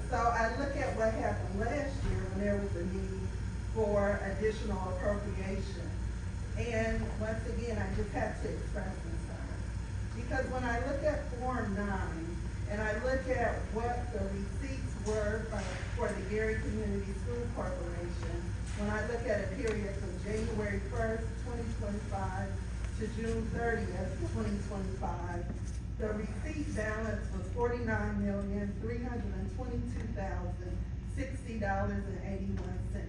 So I look at what happened last year when there was a need for additional appropriation. And once again, I just have to express concern. Because when I look at Form 9, and I look at what the receipts were for the Gary Community School Corporation, when I look at a period from January 1st, 2025 to June 30th, 2025, the receipt balance was $49,322,060.81.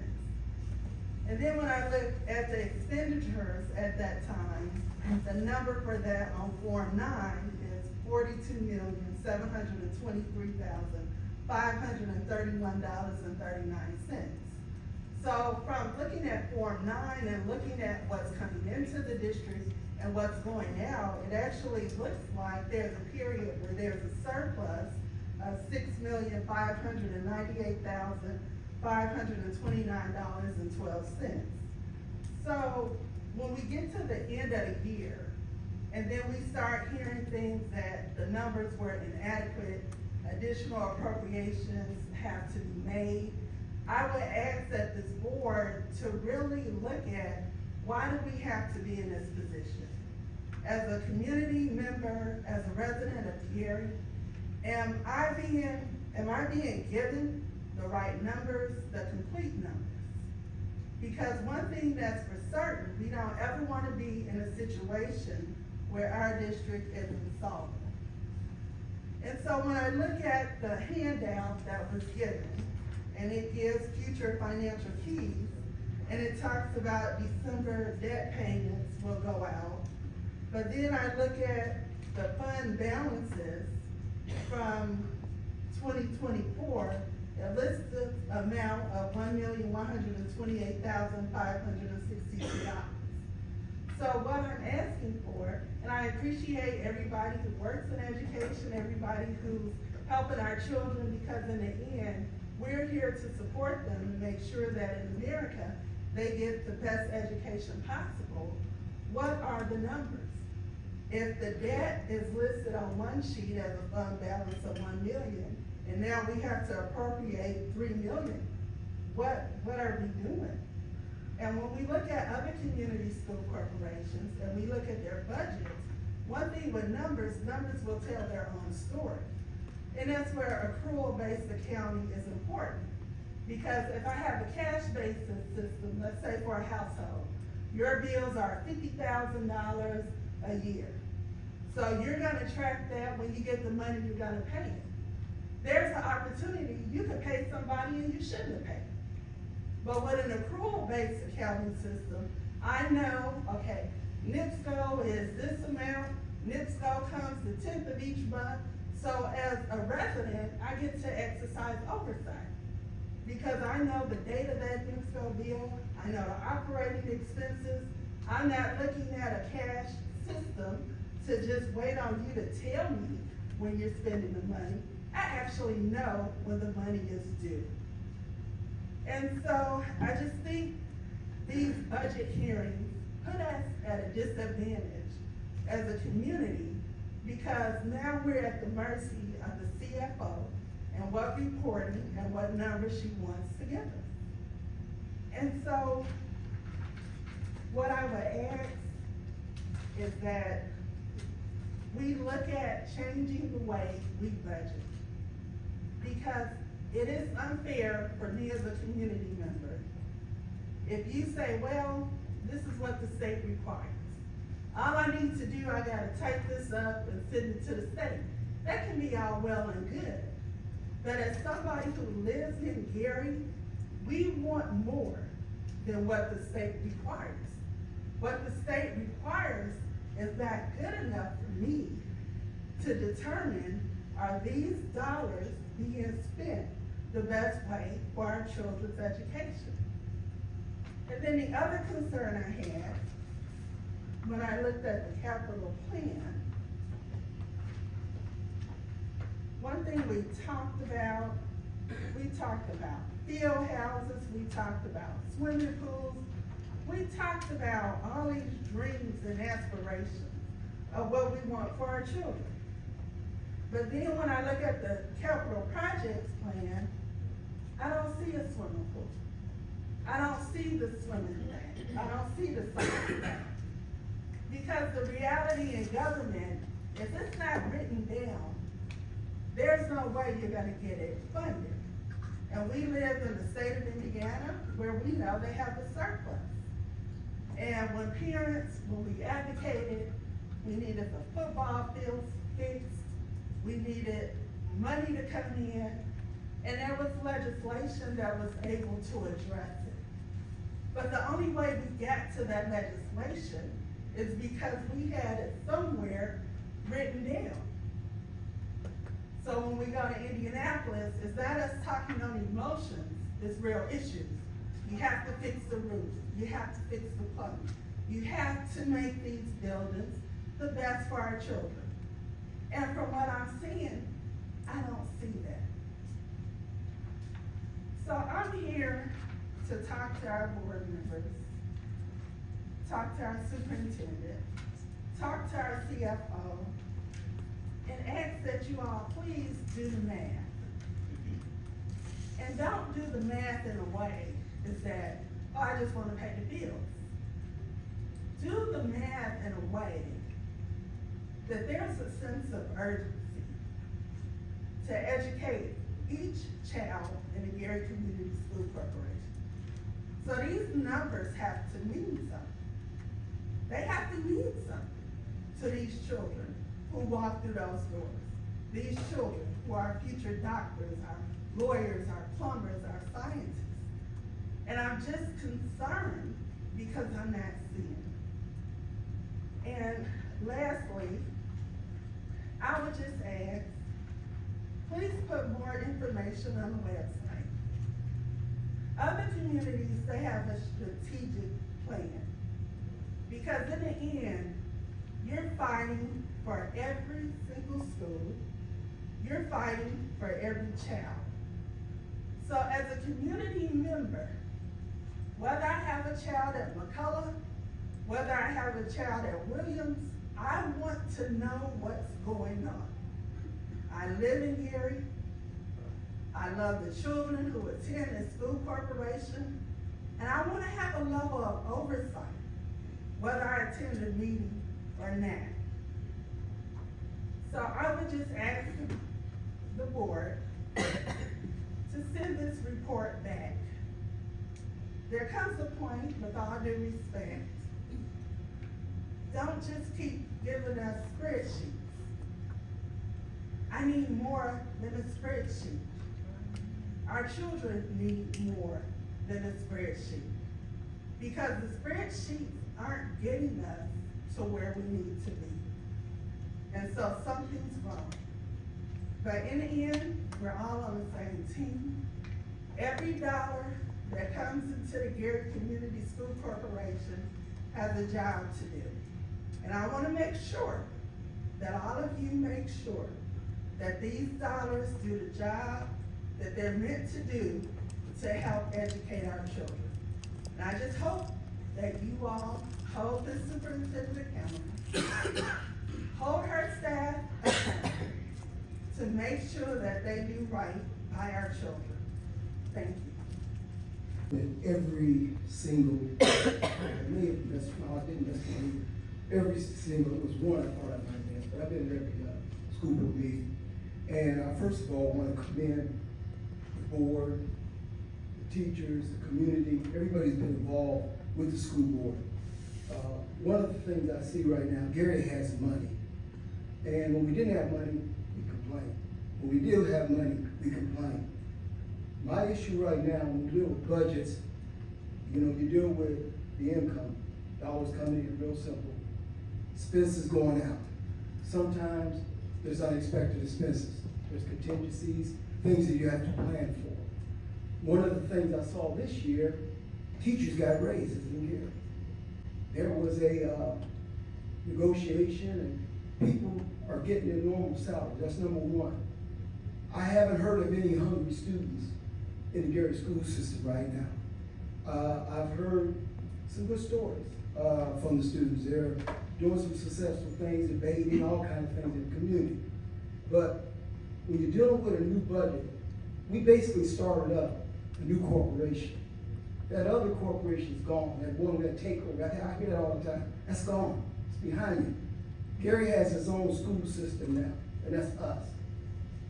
And then when I look at the expenditures at that time, the number for that on Form 9 is $42,723,531.39. So from looking at Form 9 and looking at what's coming into the district and what's going out, it actually looks like there's a period where there's a surplus of $6,598,529.12. So when we get to the end of the year, and then we start hearing things that the numbers were inadequate, additional appropriations have to be made, I would ask that this board to really look at, why do we have to be in this position? As a community member, as a resident of Gary, am I being given the right numbers, the complete numbers? Because one thing that's for certain, we don't ever want to be in a situation where our district is insolvent. And so when I look at the handout that was given, and it gives future financial keys, and it talks about December debt payments will go out. But then I look at the fund balances from 2024, it lists the amount of $1,128,562. So what I'm asking for, and I appreciate everybody who works in education, everybody who's helping our children, because in the end, we're here to support them and make sure that in America, they get the best education possible. What are the numbers? If the debt is listed on one sheet as a fund balance of $1 million, and now we have to appropriate $3 million, what are we doing? And when we look at other community school corporations and we look at their budgets, one thing with numbers will tell their own story. And that's where accrual-based accounting is important. Because if I have a cash-based system, let's say for a household, your bills are $50,000 a year. So you're gonna track that when you get the money, you're gonna pay it. There's an opportunity, you could pay somebody and you shouldn't have paid. But with an accrual-based accounting system, I know, okay, NIPSCO is this amount, NIPSCO comes the 10th of each month, so as a resident, I get to exercise oversight. Because I know the date of that NIPSCO bill, I know the operating expenses, I'm not looking at a cash system to just wait on you to tell me when you're spending the money. I actually know when the money is due. And so I just think these budget hearings put us at a disadvantage as a community, because now we're at the mercy of the CFO and what reporting and what numbers she wants to give us. And so what I would ask is that we look at changing the way we budget, because it is unfair for me as a community member. If you say, well, this is what the state requires. All I need to do, I gotta type this up and send it to the state. That can be all well and good. But as somebody who lives in Gary, we want more than what the state requires. What the state requires is not good enough for me to determine, are these dollars being spent the best way for our children's education? And then the other concern I had, when I looked at the capital plan, one thing we talked about field houses, we talked about swimming pools, we talked about all these dreams and aspirations of what we want for our children. But then when I look at the capital projects plan, I don't see a swimming pool. I don't see the swimming lane. I don't see the soccer lane. Because the reality in government, if it's not written down, there's no way you're gonna get it funded. And we live in the state of Indiana where we know they have a surplus. And when we advocated, we needed the football fields fixed, we needed money to come in, and there was legislation that was able to address it. But the only way we got to that legislation is because we had it somewhere written down. So when we go to Indianapolis, it's not us talking on emotions, it's real issues. You have to fix the roof, you have to fix the plumbing, you have to make these buildings the best for our children. And from what I'm seeing, I don't see that. So I'm here to talk to our board members, talk to our superintendent, talk to our CFO, and ask that you all please do the math. And don't do the math in a way is that, oh, I just wanna pay the bills. Do the math in a way that there's a sense of urgency to educate each child in the Gary Community School Corporation. So these numbers have to mean something. They have to mean something to these children who walk through those doors. These children who are future doctors, our lawyers, our plumbers, our scientists. And I'm just concerned because I'm not seeing it. And lastly, I would just ask, please put more information on the website. Other communities, they have a strategic plan. Because in the end, you're fighting for every single school, you're fighting for every child. So as a community member, whether I have a child at McCullough, whether I have a child at Williams, I want to know what's going on. I live in Gary. I love the children who attend the school corporation, and I want to have a level of oversight, whether I attend a meeting or not. So I would just ask the board to send this report back. There comes a point, with all due respect, don't just keep giving us spreadsheets. I need more than a spreadsheet. Our children need more than a spreadsheet. Because the spreadsheets aren't getting us to where we need to be. And so something's wrong. But in the end, we're all on the same team. Every dollar that comes into the Gary Community School Corporation has a job to do. And I wanna make sure that all of you make sure that these dollars do the job that they're meant to do to help educate our children. And I just hope that you all hold the superintendent accountable, hold her staff accountable to make sure that they do right by our children. Thank you. In every single, I may have missed, no, I didn't miss one either. Every single, it was one I thought I might miss, but I've been in every school board meeting. And I first of all want to commend the board, the teachers, the community, everybody's been involved with the school board. One of the things I see right now, Gary has money. And when we didn't have money, we complained. When we did have money, we complained. My issue right now, when we deal with budgets, you know, you deal with the income, dollars coming in, real simple. Expenses going out. Sometimes there's unexpected expenses. There's contingencies, things that you have to plan for. One of the things I saw this year, teachers got raises in Gary. There was a negotiation and people are getting their normal salaries. That's number one. I haven't heard of any hungry students in the Gary school system right now. I've heard some good stories from the students. They're doing some successful things, debating, all kinds of things in the community. But when you're dealing with a new budget, we basically started up a new corporation. That other corporation's gone, that one, that takeover, I hear that all the time, that's gone, it's behind you. Gary has his own school system now, and that's us.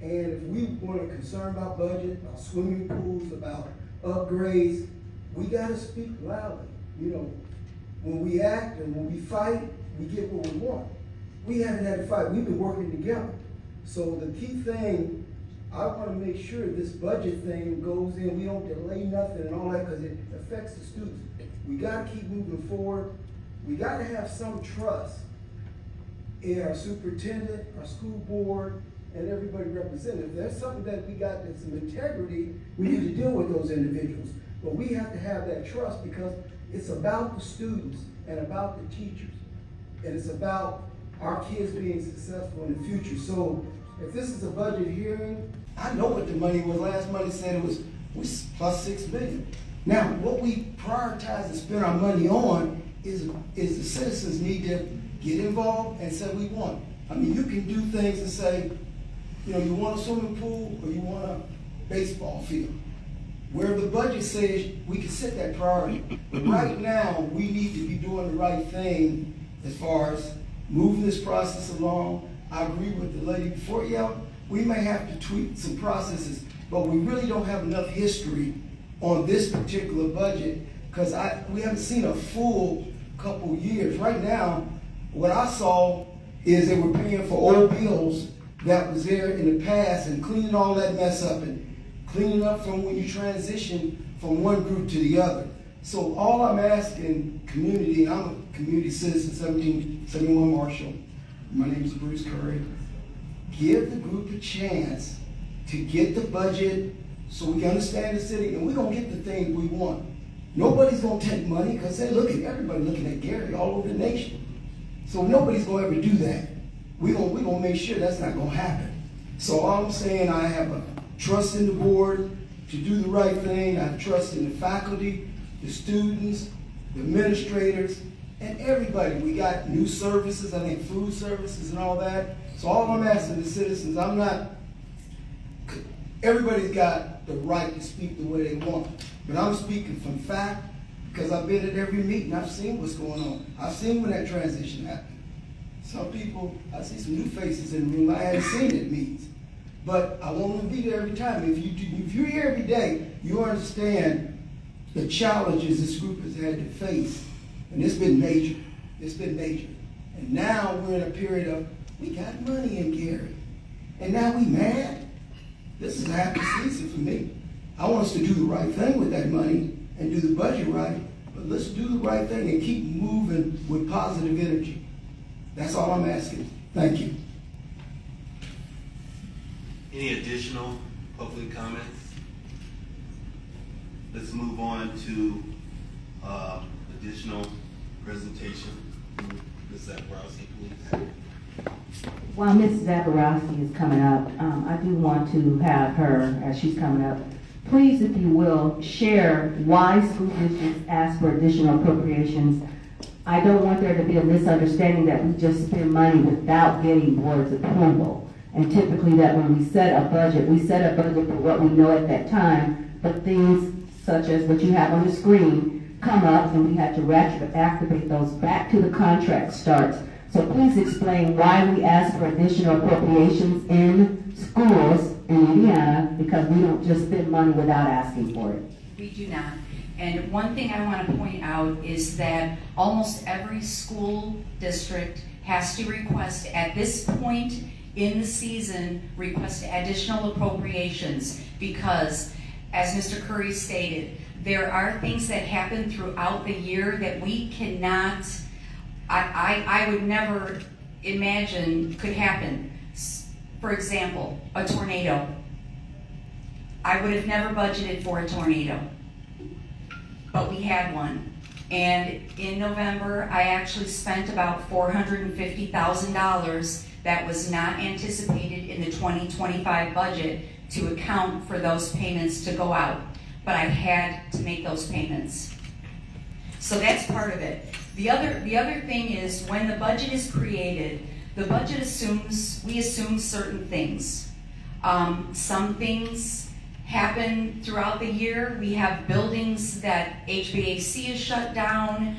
And if we want to concern about budget, about swimming pools, about upgrades, we gotta speak loudly. You know, when we act and when we fight, we get what we want. We haven't had a fight, we've been working together. So the key thing, I wanna make sure this budget thing goes in, we don't delay nothing and all that, because it affects the students. We gotta keep moving forward. We gotta have some trust in our superintendent, our school board, and everybody represented. If there's something that we got that's some integrity, we need to deal with those individuals. But we have to have that trust because it's about the students and about the teachers. And it's about our kids being successful in the future. So if this is a budget hearing, I know what the money was. Last money said it was plus $6 billion. Now, what we prioritize and spend our money on is the citizens need to get involved and say we want. I mean, you can do things and say, you know, you want a swimming pool or you want a baseball field. Where the budget says we can set that priority. But right now, we need to be doing the right thing as far as moving this process along. I agree with the lady before you. We may have to tweak some processes, but we really don't have enough history on this particular budget because we haven't seen a full couple years. Right now, what I saw is they were paying for old bills that was there in the past and cleaning all that mess up and cleaning up from when you transition from one group to the other. So all I'm asking community, and I'm a community citizen, 1771 Marshall. My name is Bruce Curry. Give the group a chance to get the budget so we can understand the city and we're gonna get the things we want. Nobody's gonna take money because everybody looking at Gary all over the nation. So nobody's gonna ever do that. We're gonna make sure that's not gonna happen. So all I'm saying, I have a trust in the board to do the right thing. I have trust in the faculty, the students, the administrators, and everybody. We got new services, I think food services and all that. So all I'm asking the citizens, everybody's got the right to speak the way they want. But I'm speaking from fact because I've been at every meeting. I've seen what's going on. I've seen when that transition happened. Some people, I see some new faces in the room I hadn't seen at meetings. But I want them to be there every time. If you're here every day, you understand the challenges this group has had to face. And it's been major. It's been major. And now we're in a period of, we got money in Gary. And now we mad? This is a happy season for me. I want us to do the right thing with that money and do the budget right. But let's do the right thing and keep moving with positive energy. That's all I'm asking. Thank you. Any additional public comments? Let's move on to additional presentation. Ms. Zaborowski, please. While Ms. Zaborowski is coming up, I do want to have her, as she's coming up, please, if you will, share why school districts ask for additional appropriations. I don't want there to be a misunderstanding that we just spend money without getting board's approval. And typically that when we set a budget for what we know at that time, but things such as what you have on the screen come up and we have to activate those back to the contract starts. So please explain why we ask for additional appropriations in schools in Indiana, because we don't just spend money without asking for it. We do not. And one thing I want to point out is that almost every school district has to request at this point in the season, request additional appropriations because, as Mr. Curry stated, there are things that happen throughout the year that we cannot, I would never imagine could happen. For example, a tornado. I would have never budgeted for a tornado, but we had one. And in November, I actually spent about $450,000 that was not anticipated in the 2025 budget to account for those payments to go out. But I had to make those payments. So that's part of it. The other thing is when the budget is created, the budget we assume certain things. Some things happen throughout the year. We have buildings that HVAC is shut down.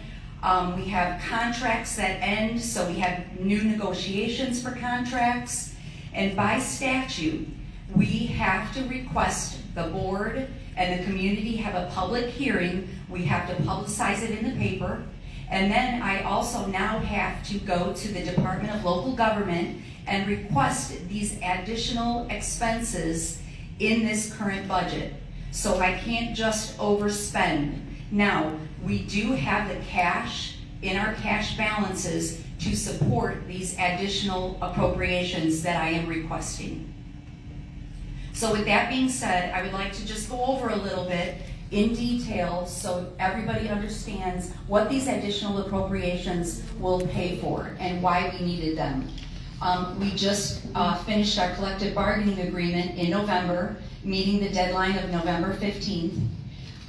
We have contracts that end, so we have new negotiations for contracts. And by statute, we have to request the board and the community have a public hearing. We have to publicize it in the paper. And then I also now have to go to the Department of Local Government and request these additional expenses in this current budget. So I can't just overspend. Now, we do have the cash in our cash balances to support these additional appropriations that I am requesting. So with that being said, I would like to just go over a little bit in detail so everybody understands what these additional appropriations will pay for and why we needed them. We just finished our collective bargaining agreement in November, meeting the deadline of November 15th.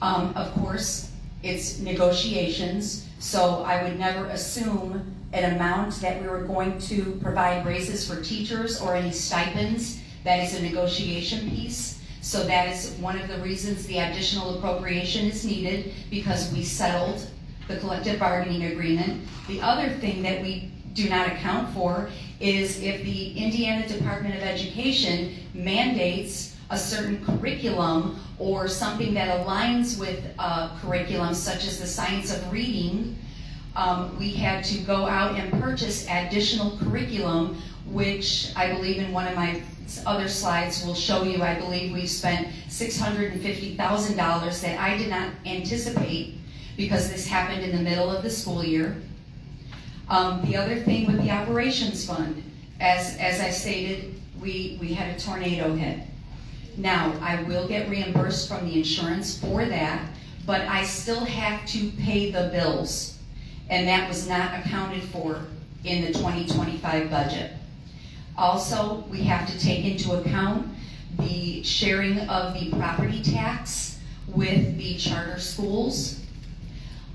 Of course, it's negotiations, so I would never assume an amount that we were going to provide raises for teachers or any stipends. That is a negotiation piece. So that is one of the reasons the additional appropriation is needed, because we settled the collective bargaining agreement. The other thing that we do not account for is if the Indiana Department of Education mandates a certain curriculum or something that aligns with curriculum such as the science of reading, we had to go out and purchase additional curriculum, which I believe in one of my other slides will show you. I believe we've spent $650,000 that I did not anticipate because this happened in the middle of the school year. The other thing with the operations fund, as I stated, we had a tornado hit. Now, I will get reimbursed from the insurance for that, but I still have to pay the bills, and that was not accounted for in the 2025 budget. Also, we have to take into account the sharing of the property tax with the charter schools.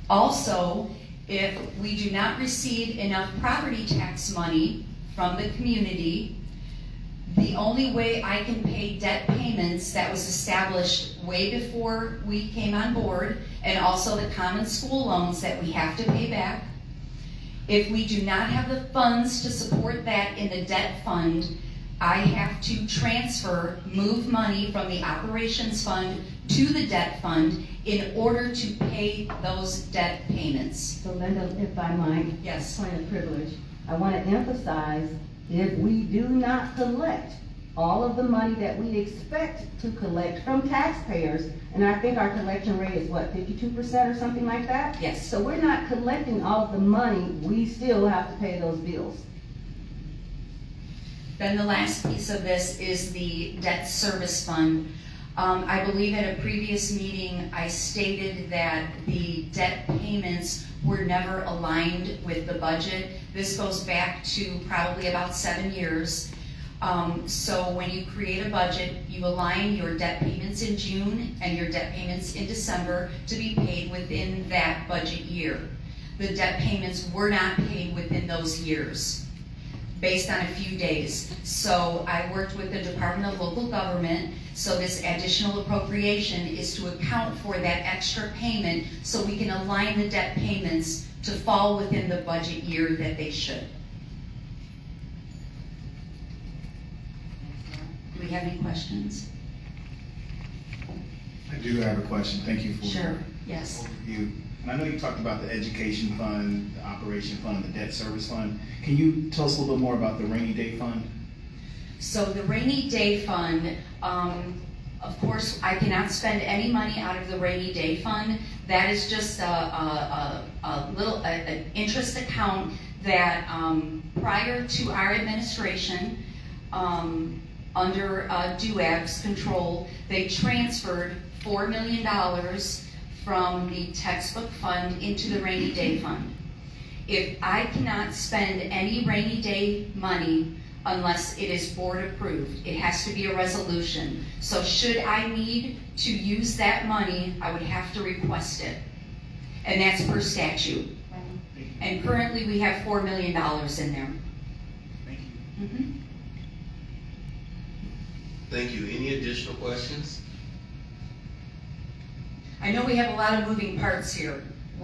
Also, if we do not receive enough property tax money from the community, the only way I can pay debt payments that was established way before we came on board, and also the common school loans that we have to pay back, if we do not have the funds to support that in the debt fund, I have to move money from the operations fund to the debt fund in order to pay those debt payments. So Linda, if I might, Yes. point of privilege, I want to emphasize, if we do not collect all of the money that we expect to collect from taxpayers, and I think our collection rate is what, 52% or something like that? Yes. So we're not collecting all of the money, we still have to pay those bills. Then the last piece of this is the debt service fund. I believe at a previous meeting, I stated that the debt payments were never aligned with the budget. This goes back to probably about 7 years. So when you create a budget, you align your debt payments in June and your debt payments in December to be paid within that budget year. The debt payments were not paid within those years, based on a few days. So I worked with the Department of Local Government, so this additional appropriation is to account for that extra payment so we can align the debt payments to fall within the budget year that they should. Do we have any questions? I do have a question. Thank you for Sure, your yes. overview. And I know you talked about the education fund, the operation fund, the debt service fund. Can you tell us a little bit more about the rainy day fund? So the rainy day fund, of course, I cannot spend any money out of the rainy day fund. That is just an interest account that prior to our administration, under DUAB's control, they transferred $4 million from the textbook fund into the rainy day fund. If I cannot spend any rainy day money unless it is board approved, it has to be a resolution. So should I need to use that money, I would have to request it. And that's per statute. And currently we have $4 million in there. Thank you. Thank you. Any additional questions? I know we have a lot of moving parts here,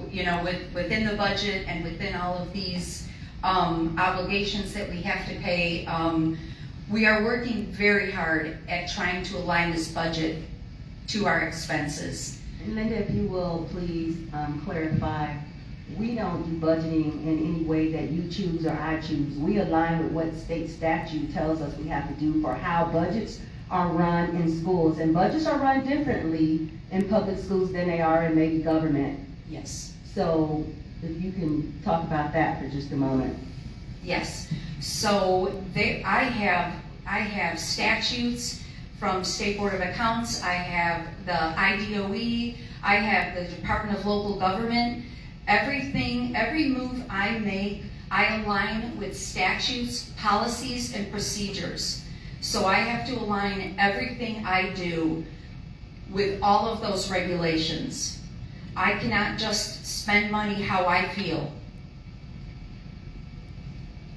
you know, within the budget and within all of these obligations that we have to pay. We are working very hard at trying to align this budget to our expenses. And Linda, if you will, please clarify, we don't do budgeting in any way that you choose or I choose. We align with what state statute tells us we have to do for how budgets are run in schools. And budgets are run differently in public schools than they are in maybe government. Yes. So if you can talk about that for just a moment. Yes, so I have statutes from State Board of Accounts, I have the IDOE, I have the Department of Local Government. Everything, every move I make, I align with statutes, policies, and procedures. So I have to align everything I do with all of those regulations. I cannot just spend money how I feel.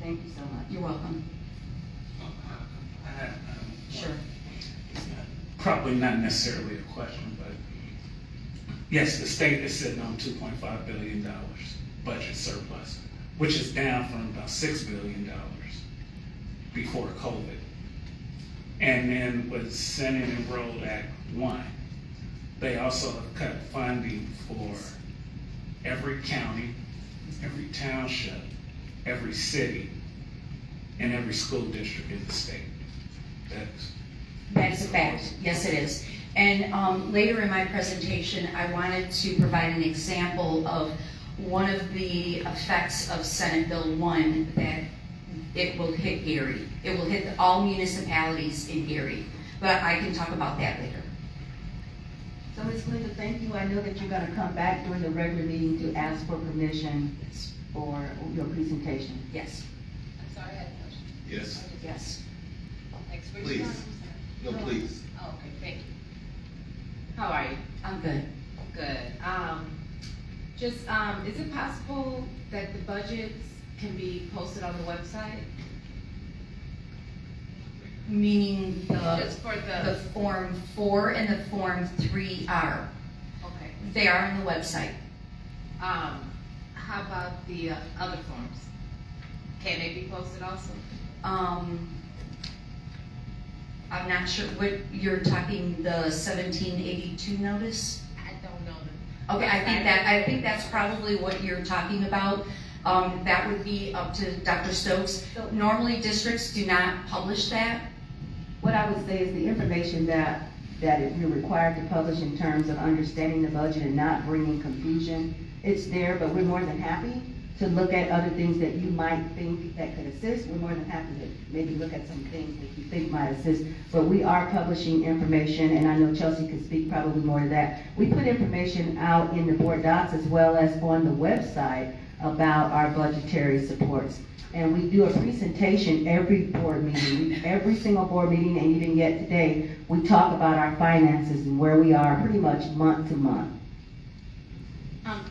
Thank you so much. You're welcome. Sure. Probably not necessarily a question, but yes, the state is sitting on $2.5 billion budget surplus, which is down from about $6 billion before COVID. And then with Senate Enrolled Act 1, they also have cut funding for every county, every township, every city, and every school district in the state. That is a fact, yes it is. And later in my presentation, I wanted to provide an example of one of the effects of Senate Bill 1 that it will hit Gary. It will hit all municipalities in Gary, but I can talk about that later. So Ms. Linda, thank you. I know that you're gonna come back during the regular meeting to ask for permission for your presentation. Yes, I'm sorry, I had a question. Yes, yes. Next, where's please. your- No, please. Oh, okay, thank you. How are you? I'm good. Good. Is it possible that the budgets can be posted on the website? Meaning the Just for the Form 4 and the Form 3R. Okay. They are on the website. How about the other forms? Can they be posted also? I'm not sure what you're talking, the 1782 notice? I don't know them. Okay, I think that's probably what you're talking about. That would be up to Dr. Stokes. Normally, districts do not publish that. What I would say is the information that you're required to publish in terms of understanding the budget and not bringing confusion, it's there, but we're more than happy to look at other things that you might think that could assist. We're more than happy to maybe look at some things that you think might assist. But we are publishing information, and I know Chelsea could speak probably more to that. We put information out in the board docs as well as on the website about our budgetary supports. And we do a presentation every board meeting, every single board meeting, and even yet today, we talk about our finances and where we are pretty much month to month.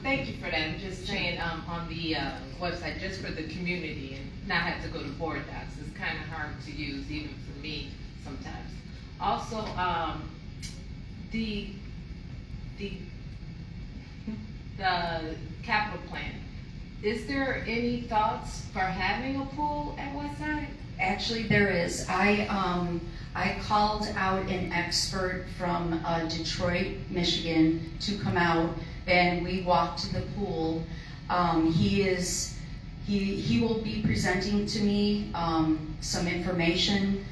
Thank you for that. I'm just saying, on the website, just for the community and not have to go to board docs. It's kind of hard to use even for me sometimes. Also, the capital plan. Is there any thoughts for having a pool at Westside? Actually, there is. I called out an expert from Detroit, Michigan, to come out, and we walked to the pool. He will be presenting to me some information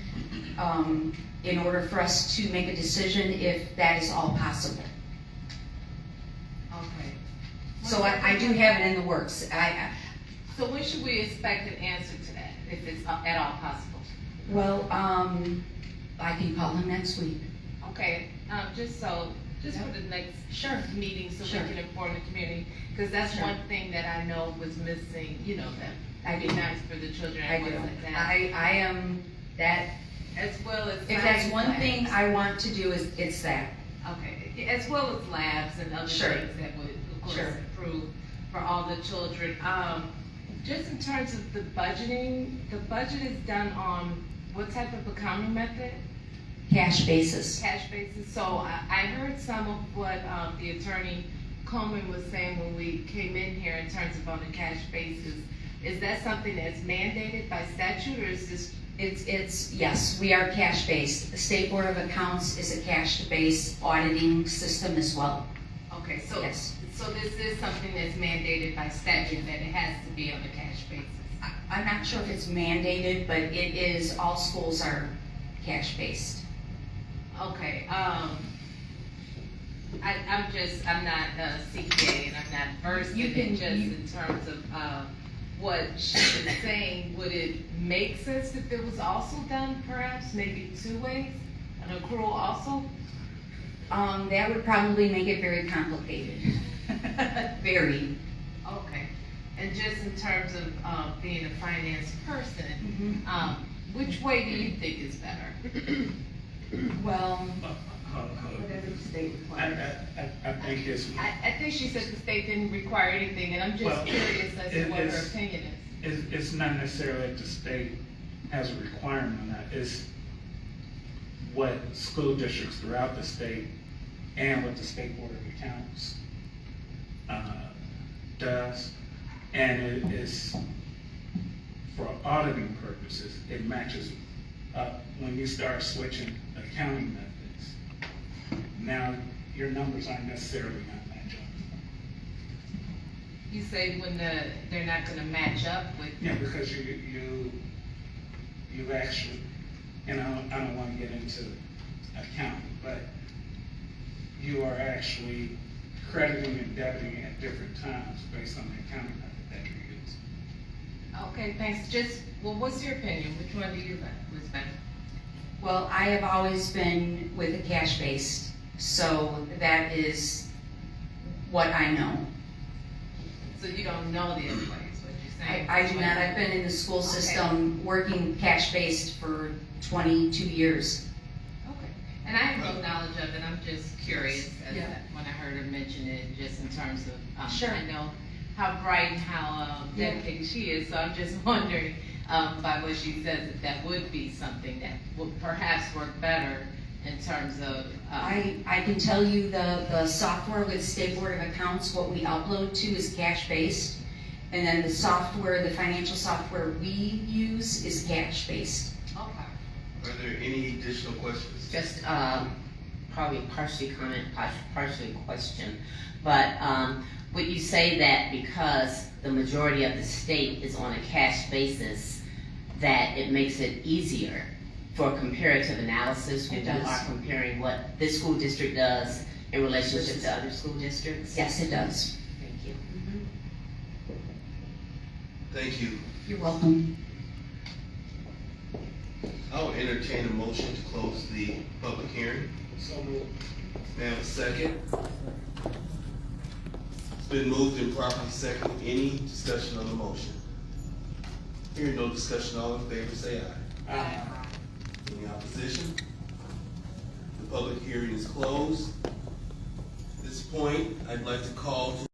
in order for us to make a decision if that is all possible. Okay. So I do have it in the works. So when should we expect an answer to that, if it's at all possible? Well, I can call him next week. Okay, just for the next Sure. meeting, so Sure. we can inform the community, because that's Sure. one thing that I know was missing, that I would be do. nice for the children I at do. Westside. I am that. As well as. If that's science one thing labs. I want to do, it's that. Okay, as well as labs and other Sure. things that would, of course, Sure. improve for all the children. Just in terms of the budgeting, the budget is done on what type of accounting method? Cash basis. Cash basis, so I heard some of what, the attorney Coleman was saying when we came in here in terms of on a cash basis. Is that something that's mandated by statute, or is this? Yes, we are cash-based. The State Board of Accounts is a cash-based auditing system as well. Okay, so, Yes. so this is something that's mandated by statute, that it has to be on a cash basis? I'm not sure if it's mandated, but it is, all schools are cash-based. Okay, I'm not a CPA and I'm not versed You in can- it, just in terms of, what she was saying. Would it make sense if it was also done perhaps, maybe two ways, an accrual also? That would probably make it very complicated. Very. Okay, and just in terms of, being a finance person, which way do you think is better? Well, Whatever the state I requires. think it's, I think she said the state didn't require anything, and I'm just Well, curious as to what her it's- opinion is. it's not necessarily that the state has a requirement on that. It's what school districts throughout the state and what the State Board of Accounts does. And it is, for auditing purposes, it matches up. When you start switching accounting methods, now your numbers aren't necessarily gonna match up. You say when they're not gonna match up with. Yeah, because you actually, and I don't wanna get into accounting, but you are actually crediting and debiting at different times based on the accounting method that you use. Okay, thanks. Well, what's your opinion? Which one do you like, was better? well, I have always been with a cash-based, so that is what I know. So you don't know the other way, is what you're saying? I do not, I've been in the school system working cash-based for 22 years. Okay, and I have no knowledge of it, I'm just curious, as Yeah. when I heard her mention it, just in terms of, Sure. I know how bright and how dedicated she is, so I'm just wondering, by what she says, if that would be something that would perhaps work better in terms of, I can tell you the software with State Board of Accounts, what we upload to is cash-based. And then the software, the financial software we use is cash-based. okay. Are there any additional questions? Just probably partially comment, partially question, but would you say that because the majority of the state is on a cash basis, that it makes it easier for comparative analysis when It you does. are comparing what this school district does in relationship to other school districts? Yes, it does. Thank you. Thank you. You're welcome. I'll entertain a motion to close the public hearing. So moved. May I have a second? It's been moved and properly second. Any discussion on the motion? Hearing no discussion, all in favor say aye. Any opposition? The public hearing is closed. At this point, I'd like to call to